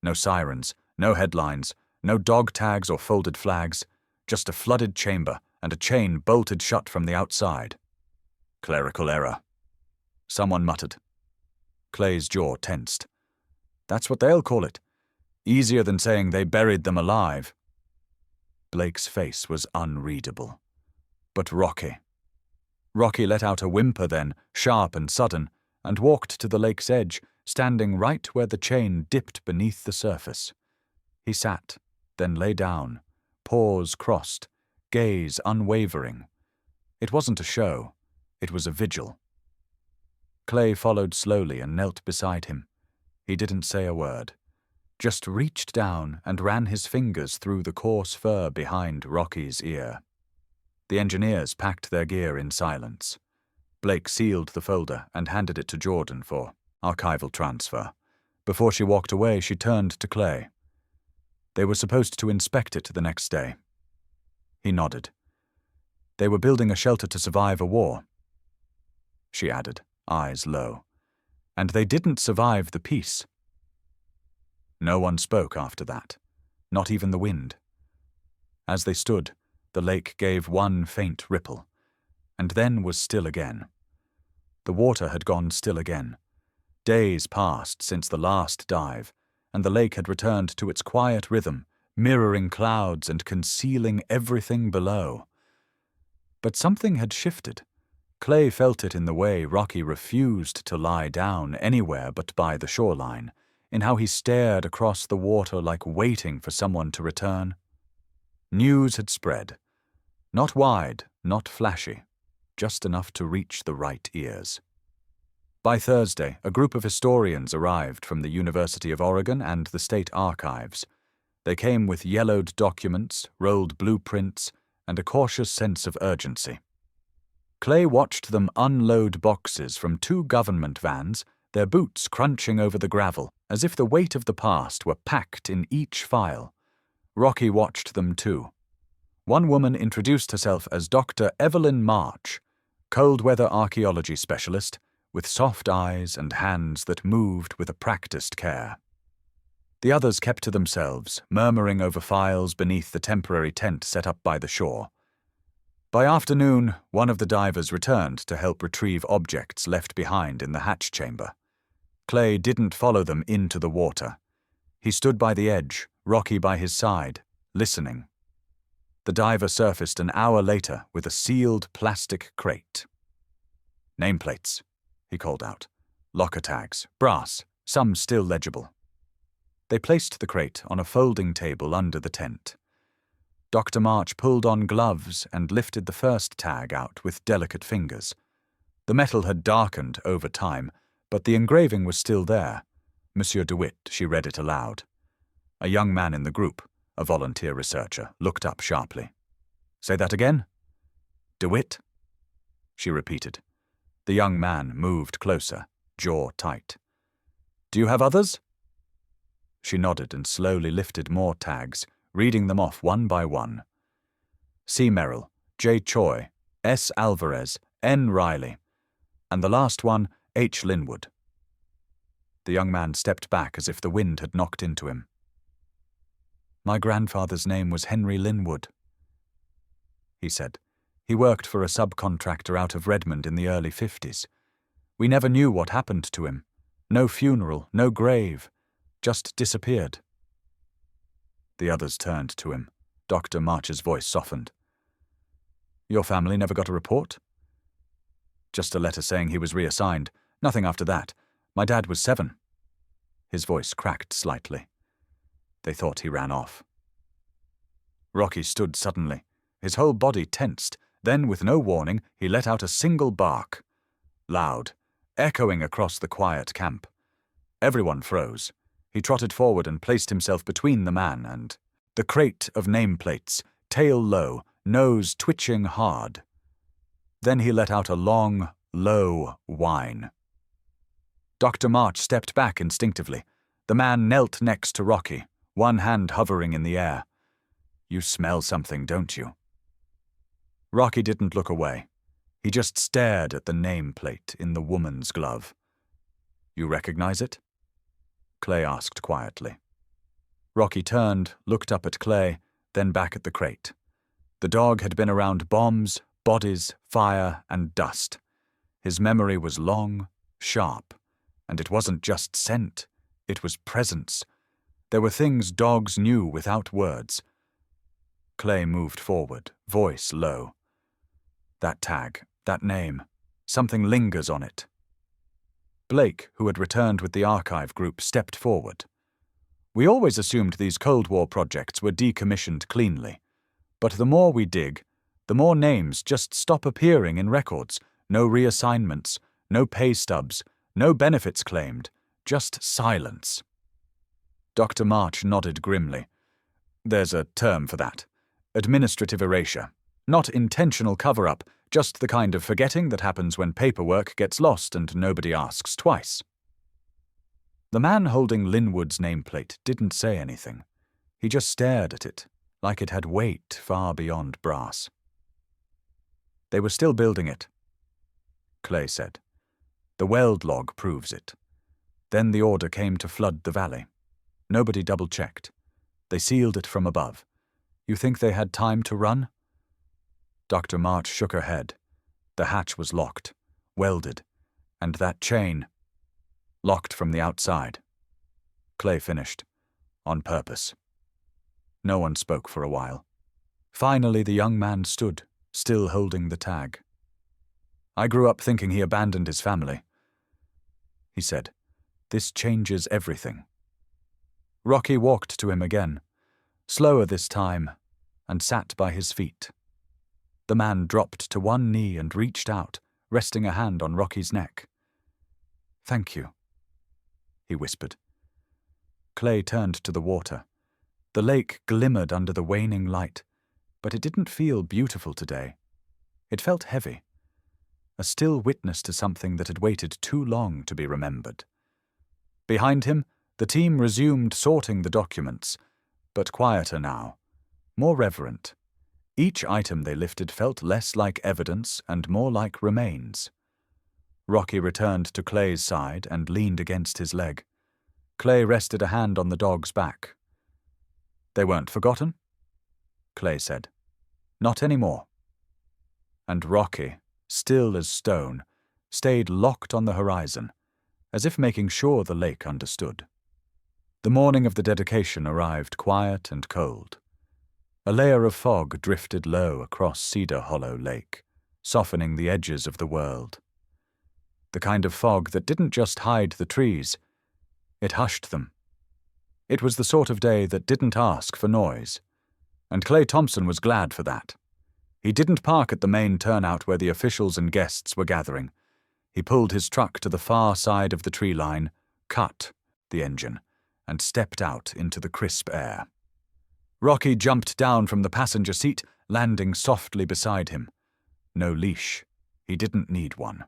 No sirens, no headlines, no dog tags or folded flags, just a flooded chamber and a chain bolted shut from the outside. "Clerical error," someone muttered. Clay's jaw tensed. "That's what they'll call it. Easier than saying they buried them alive." Blake's face was unreadable. But Rocky let out a whimper then, sharp and sudden, and walked to the lake's edge, standing right where the chain dipped beneath the surface. He sat, then lay down, paws crossed, gaze unwavering. It wasn't a show. It was a vigil. Clay followed slowly and knelt beside him. He didn't say a word. just reached down and ran his fingers through the coarse fur behind Rocky's ear. The engineers packed their gear in silence. Blake sealed the folder and handed it to Jordan for archival transfer. Before she walked away, she turned to Clay. They were supposed to inspect it the next day. He nodded. They were building a shelter to survive a war, she added, eyes low. And they didn't survive the peace. No one spoke after that, not even the wind. As they stood, the lake gave one faint ripple, and then was still again. The water had gone still again. Days passed since the last dive, and the lake had returned to its quiet rhythm, mirroring clouds and concealing everything below. But something had shifted. Clay felt it in the way Rocky refused to lie down anywhere but by the shoreline, in how he stared across the water like waiting for someone to return. News had spread. Not wide, not flashy, just enough to reach the right ears. By Thursday, a group of historians arrived from the University of Oregon and the state archives. They came with yellowed documents, rolled blueprints, and a cautious sense of urgency. Clay watched them unload boxes from 2 government vans, their boots crunching over the gravel, as if the weight of the past were packed in each file. Rocky watched them too. One woman introduced herself as Dr. Evelyn March, cold-weather archaeology specialist, with soft eyes and hands that moved with a practiced care. The others kept to themselves, murmuring over files beneath the temporary tent set up by the shore. By afternoon, one of the divers returned to help retrieve objects left behind in the hatch chamber. Clay didn't follow them into the water. He stood by the edge, Rocky by his side, listening. The diver surfaced an hour later with a sealed plastic crate. "Nameplates," he called out. "Locker tags, brass, some still legible." They placed the crate on a folding table under the tent. Dr. March pulled on gloves and lifted the first tag out with delicate fingers. The metal had darkened over time, but the engraving was still there. "Monsieur DeWitt," she read it aloud. A young man in the group, a volunteer researcher, looked up sharply. "Say that again?" "DeWitt?" she repeated. The young man moved closer, jaw tight. "Do you have others?" She nodded and slowly lifted more tags, reading them off one by one. C. Merrill, J. Choi, S. Alvarez, N. Riley, and the last one, H. Linwood. The young man stepped back as if the wind had knocked into him. "My grandfather's name was Henry Linwood," he said. "He worked for a subcontractor out of Redmond in the early 50s. We never knew what happened to him. No funeral, no grave, just disappeared." The others turned to him. Dr. March's voice softened. "Your family never got a report?" "Just a letter saying he was reassigned. Nothing after that. My dad was 7. His voice cracked slightly. They thought he ran off. Rocky stood suddenly, his whole body tensed. Then, with no warning, he let out a single bark. Loud, echoing across the quiet camp. Everyone froze. He trotted forward and placed himself between the man and the crate of nameplates, tail low, nose twitching hard. Then he let out a long, low whine. Dr. March stepped back instinctively. The man knelt next to Rocky, one hand hovering in the air. "You smell something, don't you?" Rocky didn't look away. He just stared at the nameplate in the woman's glove. "You recognize it?" Clay asked quietly. Rocky turned, looked up at Clay, then back at the crate. The dog had been around bombs, bodies, fire, and dust. His memory was long, sharp, and it wasn't just scent, it was presence. There were things dogs knew without words. Clay moved forward, voice low. "That tag, that name, something lingers on it." Blake, who had returned with the archive group, stepped forward. "We always assumed these Cold War projects were decommissioned cleanly. But the more we dig, the more names just stop appearing in records. No reassignments, no pay stubs, no benefits claimed, just silence." Dr. March nodded grimly. There's a term for that. Administrative erasure. Not intentional cover-up, just the kind of forgetting that happens when paperwork gets lost and nobody asks twice. The man holding Linwood's nameplate didn't say anything. He just stared at it, like it had weight far beyond brass. They were still building it, Clay said. The weld log proves it. Then the order came to flood the valley. Nobody double-checked. They sealed it from above. You think they had time to run? Dr. March shook her head. The hatch was locked, welded, and that chain locked from the outside. Clay finished, on purpose. No one spoke for a while. Finally, the young man stood, still holding the tag. I grew up thinking he abandoned his family. He said, "This changes everything." Rocky walked to him again, slower this time, and sat by his feet. The man dropped to one knee and reached out, resting a hand on Rocky's neck. "Thank you," he whispered. Clay turned to the water. The lake glimmered under the waning light, but it didn't feel beautiful today. It felt heavy, a still witness to something that had waited too long to be remembered. Behind him, the team resumed sorting the documents, but quieter now, more reverent. Each item they lifted felt less like evidence and more like remains. Rocky returned to Clay's side and leaned against his leg. Clay rested a hand on the dog's back. "They weren't forgotten?" Clay said. "Not anymore." And Rocky, still as stone, stayed locked on the horizon, as if making sure the lake understood. The morning of the dedication arrived quiet and cold. A layer of fog drifted low across Cedar Hollow Lake, softening the edges of the world. The kind of fog that didn't just hide the trees, it hushed them. It was the sort of day that didn't ask for noise, and Clay Thompson was glad for that. He didn't park at the main turnout where the officials and guests were gathering. He pulled his truck to the far side of the tree line, cut the engine, and stepped out into the crisp air. Rocky jumped down from the passenger seat, landing softly beside him. No leash. He didn't need one.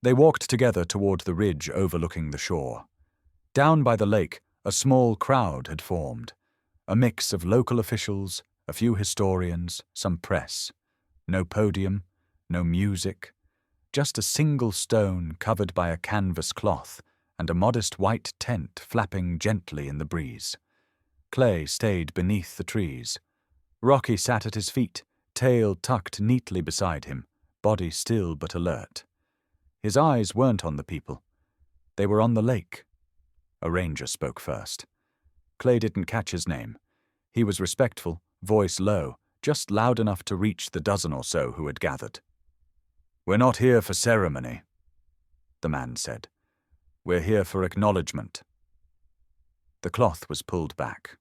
They walked together toward the ridge overlooking the shore. Down by the lake, a small crowd had formed. A mix of local officials, a few historians, some press. No podium, no music. Just a single stone covered by a canvas cloth and a modest white tent flapping gently in the breeze. Clay stayed beneath the trees. Rocky sat at his feet, tail tucked neatly beside him, body still but alert. His eyes weren't on the people. They were on the lake. A ranger spoke first. Clay didn't catch his name. He was respectful, voice low, just loud enough to reach the dozen or so who had gathered. "We're not here for ceremony," the man said. "We're here for acknowledgement." The cloth was pulled back.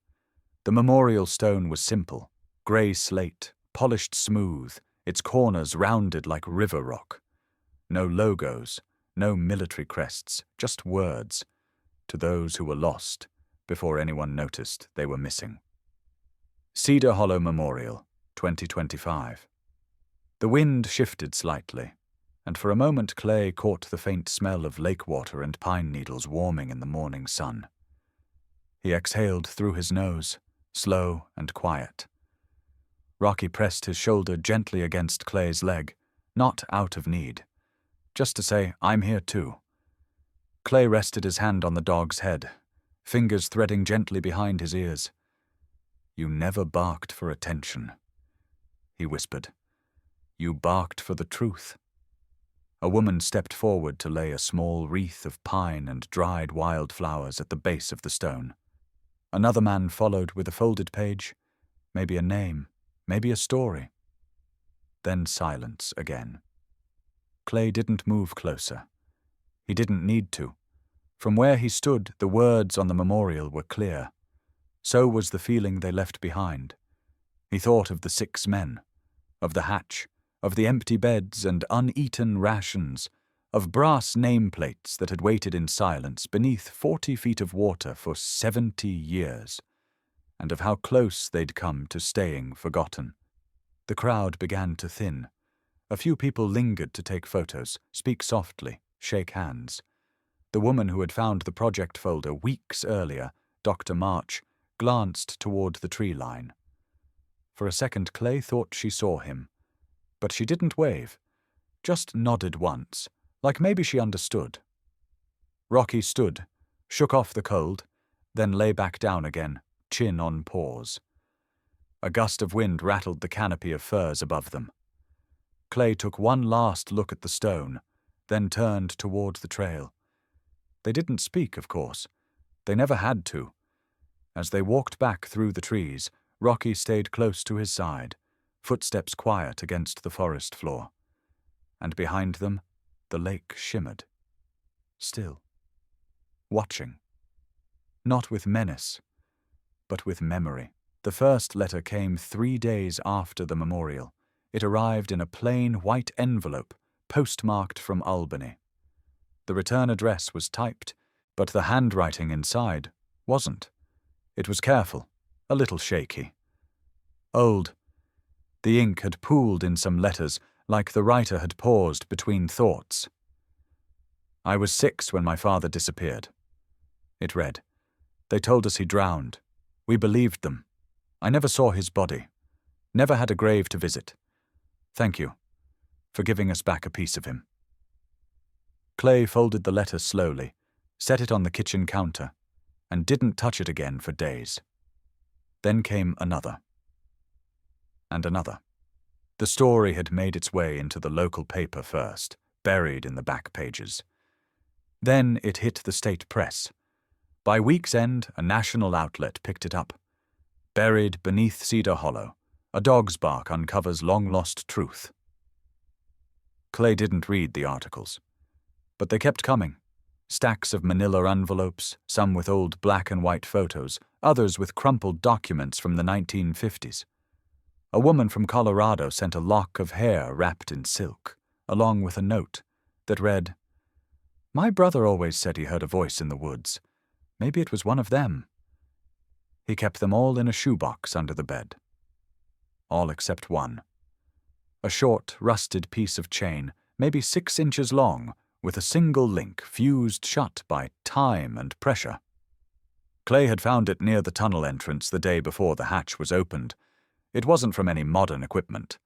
The memorial stone was simple, grey slate, polished smooth, its corners rounded like river rock. No logos, no military crests, just words, to those who were lost, before anyone noticed they were missing. Cedar Hollow Memorial, 2025. The wind shifted slightly, and for a moment Clay caught the faint smell of lake water and pine needles warming in the morning sun. He exhaled through his nose, slow and quiet. Rocky pressed his shoulder gently against Clay's leg, not out of need, just to say, "I'm here too." Clay rested his hand on the dog's head, fingers threading gently behind his ears. "You never barked for attention," he whispered. "You barked for the truth." A woman stepped forward to lay a small wreath of pine and dried wildflowers at the base of the stone. Another man followed with a folded page, maybe a name, maybe a story. Then silence again. Clay didn't move closer. He didn't need to. From where he stood, the words on the memorial were clear. So was the feeling they left behind. He thought of the 6 men, of the hatch, of the empty beds and uneaten rations, of brass nameplates that had waited in silence beneath 40 feet of water for 70 years, and of how close they'd come to staying forgotten. The crowd began to thin. A few people lingered to take photos, speak softly, shake hands. The woman who had found the project folder weeks earlier, Dr. March, glanced toward the tree line. For a second, Clay thought she saw him, but she didn't wave, just nodded once, like maybe she understood. Rocky stood, shook off the cold, then lay back down again, chin on paws. A gust of wind rattled the canopy of firs above them. Clay took one last look at the stone, then turned toward the trail. They didn't speak, of course. They never had to. As they walked back through the trees, Rocky stayed close to his side, footsteps quiet against the forest floor. And behind them, the lake shimmered. Still. Watching. Not with menace, but with memory. The first letter came 3 days after the memorial. It arrived in a plain white envelope, postmarked from Albany. The return address was typed, but the handwriting inside wasn't. It was careful, a little shaky. Old. The ink had pooled in some letters, like the writer had paused between thoughts. I was 6 when my father disappeared. It read, "They told us he drowned. We believed them. I never saw his body. Never had a grave to visit. Thank you for giving us back a piece of him." Clay folded the letter slowly, set it on the kitchen counter, and didn't touch it again for days. Then came another. And another. The story had made its way into the local paper first, buried in the back pages. Then it hit the state press. By week's end, a national outlet picked it up. Buried beneath Cedar Hollow, a dog's bark uncovers long-lost truth. Clay didn't read the articles, but they kept coming. Stacks of manila envelopes, some with old black and white photos, others with crumpled documents from the 1950s. A woman from Colorado sent a lock of hair wrapped in silk, along with a note that read, "My brother always said he heard a voice in the woods. Maybe it was one of them." He kept them all in a shoebox under the bed. All except one. A short, rusted piece of chain, maybe 6 inches long, with a single link fused shut by time and pressure. Clay had found it near the tunnel entrance the day before the hatch was opened. It wasn't from any modern equipment.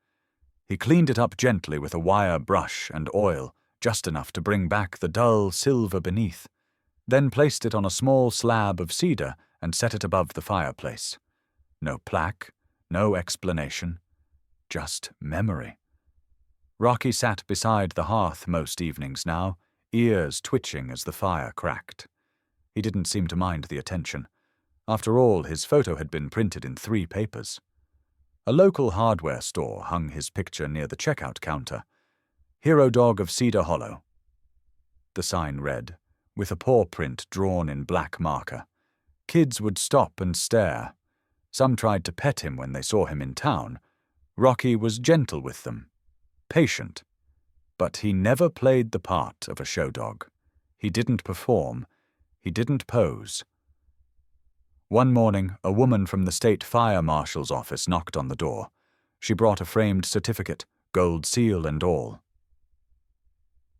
He cleaned it up gently with a wire brush and oil, just enough to bring back the dull silver beneath, then placed it on a small slab of cedar and set it above the fireplace. No plaque, no explanation, just memory. Rocky sat beside the hearth most evenings now, ears twitching as the fire cracked. He didn't seem to mind the attention. After all, his photo had been printed in 3 papers. A local hardware store hung his picture near the checkout counter. "Hero Dog of Cedar Hollow." The sign read, with a paw print drawn in black marker. Kids would stop and stare. Some tried to pet him when they saw him in town. Rocky was gentle with them, patient. But he never played the part of a show dog. He didn't perform. He didn't pose. One morning, a woman from the state fire marshal's office knocked on the door. She brought a framed certificate, gold seal and all.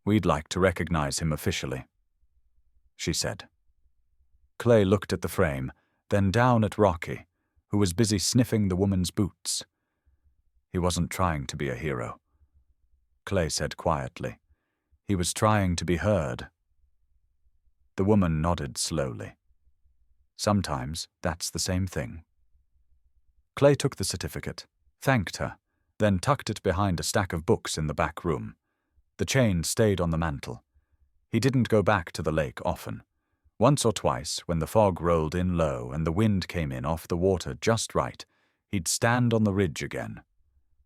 "We'd like to recognize him officially," she said. Clay looked at the frame, then down at Rocky, who was busy sniffing the woman's boots. He wasn't trying to be a hero, Clay said quietly. He was trying to be heard. The woman nodded slowly. Sometimes that's the same thing. Clay took the certificate, thanked her, then tucked it behind a stack of books in the back room. The chain stayed on the mantel. He didn't go back to the lake often. Once or twice, when the fog rolled in low and the wind came in off the water just right, he'd stand on the ridge again.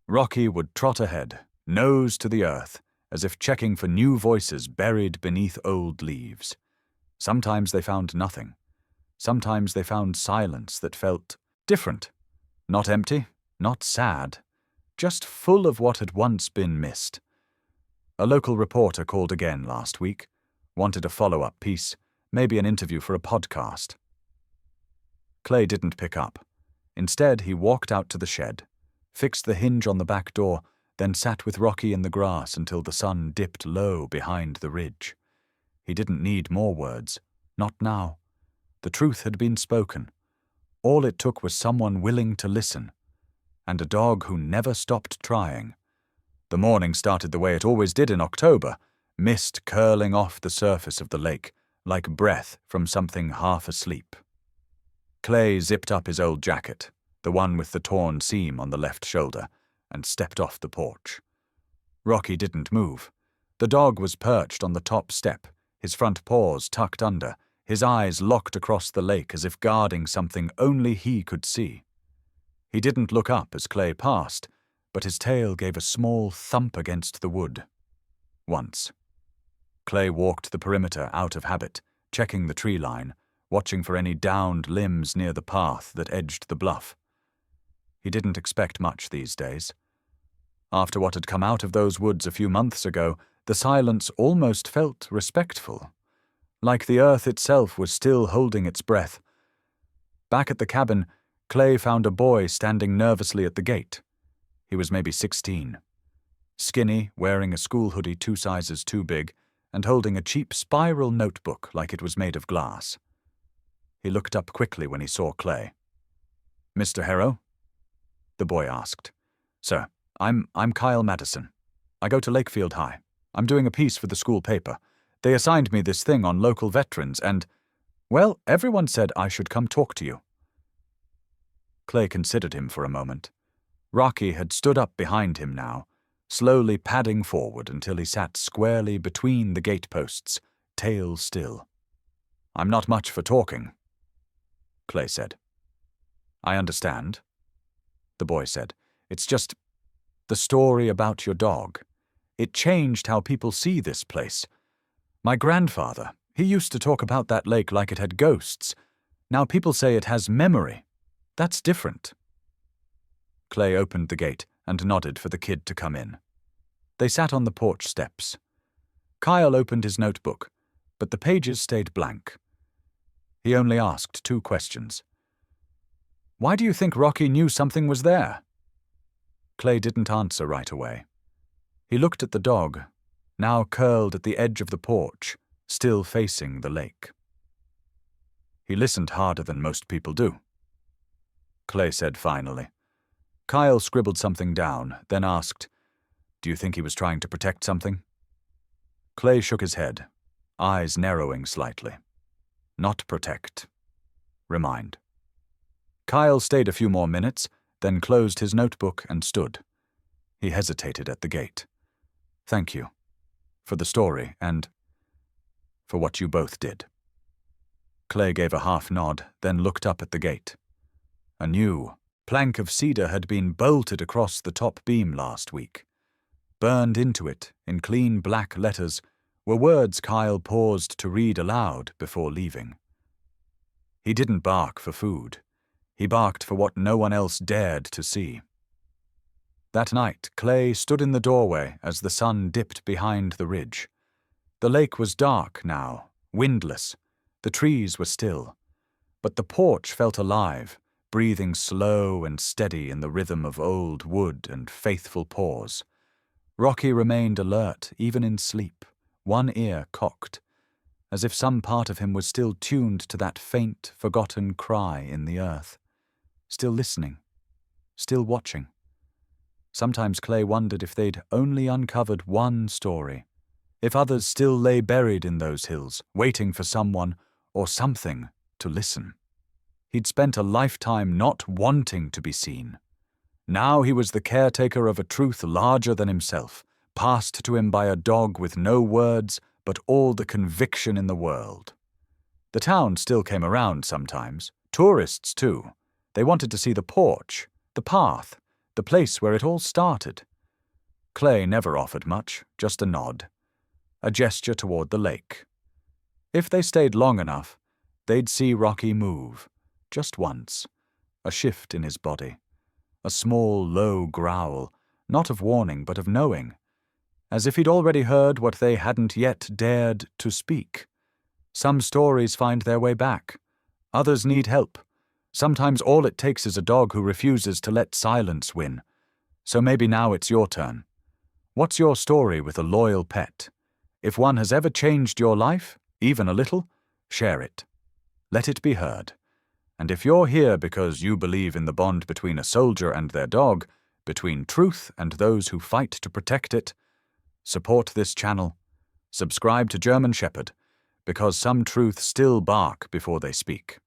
Rocky would trot ahead, nose to the earth, as if checking for new voices buried beneath old leaves. Sometimes they found nothing. Sometimes they found silence that felt different. Not empty, not sad, just full of what had once been missed. A local reporter called again last week, wanted a follow-up piece, maybe an interview for a podcast. Clay didn't pick up. Instead, he walked out to the shed, fixed the hinge on the back door, then sat with Rocky in the grass until the sun dipped low behind the ridge. He didn't need more words. Not now. The truth had been spoken. All it took was someone willing to listen, and a dog who never stopped trying. The morning started the way it always did in October, mist curling off the surface of the lake, like breath from something half asleep. Clay zipped up his old jacket, the one with the torn seam on the left shoulder, and stepped off the porch. Rocky didn't move. The dog was perched on the top step, his front paws tucked under, his eyes locked across the lake as if guarding something only he could see. He didn't look up as Clay passed, but his tail gave a small thump against the wood. Once. Clay walked the perimeter out of habit, checking the tree line, watching for any downed limbs near the path that edged the bluff. He didn't expect much these days. After what had come out of those woods a few months ago, the silence almost felt respectful, like the earth itself was still holding its breath. Back at the cabin, Clay found a boy standing nervously at the gate. He was maybe 16. Skinny, wearing a school hoodie 2 sizes too big, and holding a cheap spiral notebook like it was made of glass. He looked up quickly when he saw Clay. "Mr. Harrow?" The boy asked. "Sir, I'm Kyle Madison. I go to Lakefield High. I'm doing a piece for the school paper. They assigned me this thing on local veterans and, well, everyone said I should come talk to you." Clay considered him for a moment. Rocky had stood up behind him now, slowly padding forward until he sat squarely between the gateposts, tail still. "I'm not much for talking," Clay said. "I understand," the boy said. "It's just the story about your dog. It changed how people see this place. My grandfather, he used to talk about that lake like it had ghosts. Now people say it has memory. That's different." Clay opened the gate and nodded for the kid to come in. They sat on the porch steps. Kyle opened his notebook, but the pages stayed blank. He only asked 2 questions. "Why do you think Rocky knew something was there?" Clay didn't answer right away. He looked at the dog, now curled at the edge of the porch, still facing the lake. "He listened harder than most people do," Clay said finally. Kyle scribbled something down, then asked, "Do you think he was trying to protect something?" Clay shook his head, eyes narrowing slightly. "Not protect. Remind." Kyle stayed a few more minutes, then closed his notebook and stood. He hesitated at the gate. "Thank you. For the story and for what you both did." Clay gave a half nod, then looked up at the gate. A new plank of cedar had been bolted across the top beam last week. Burned into it, in clean black letters, were words Kyle paused to read aloud before leaving. He didn't bark for food. He barked for what no one else dared to see. That night, Clay stood in the doorway as the sun dipped behind the ridge. The lake was dark now, windless. The trees were still. But the porch felt alive, breathing slow and steady in the rhythm of old wood and faithful paws. Rocky remained alert even in sleep, one ear cocked, as if some part of him was still tuned to that faint, forgotten cry in the earth. Still listening, still watching. Sometimes Clay wondered if they'd only uncovered one story, if others still lay buried in those hills, waiting for someone or something to listen. He'd spent a lifetime not wanting to be seen. Now he was the caretaker of a truth larger than himself, passed to him by a dog with no words but all the conviction in the world. The town still came around sometimes, tourists too. They wanted to see the porch, the path, the place where it all started. Clay never offered much, just a nod, a gesture toward the lake. If they stayed long enough, they'd see Rocky move, just once, a shift in his body, a small, low growl, not of warning but of knowing. as if he'd already heard what they hadn't yet dared to speak. Some stories find their way back. Others need help. Sometimes all it takes is a dog who refuses to let silence win. So maybe now it's your turn. What's your story with a loyal pet? If one has ever changed your life, even a little, share it. Let it be heard. And if you're here because you believe in the bond between a soldier and their dog, between truth and those who fight to protect it, support this channel. Subscribe to German Shepherd, because some truths still bark before they speak.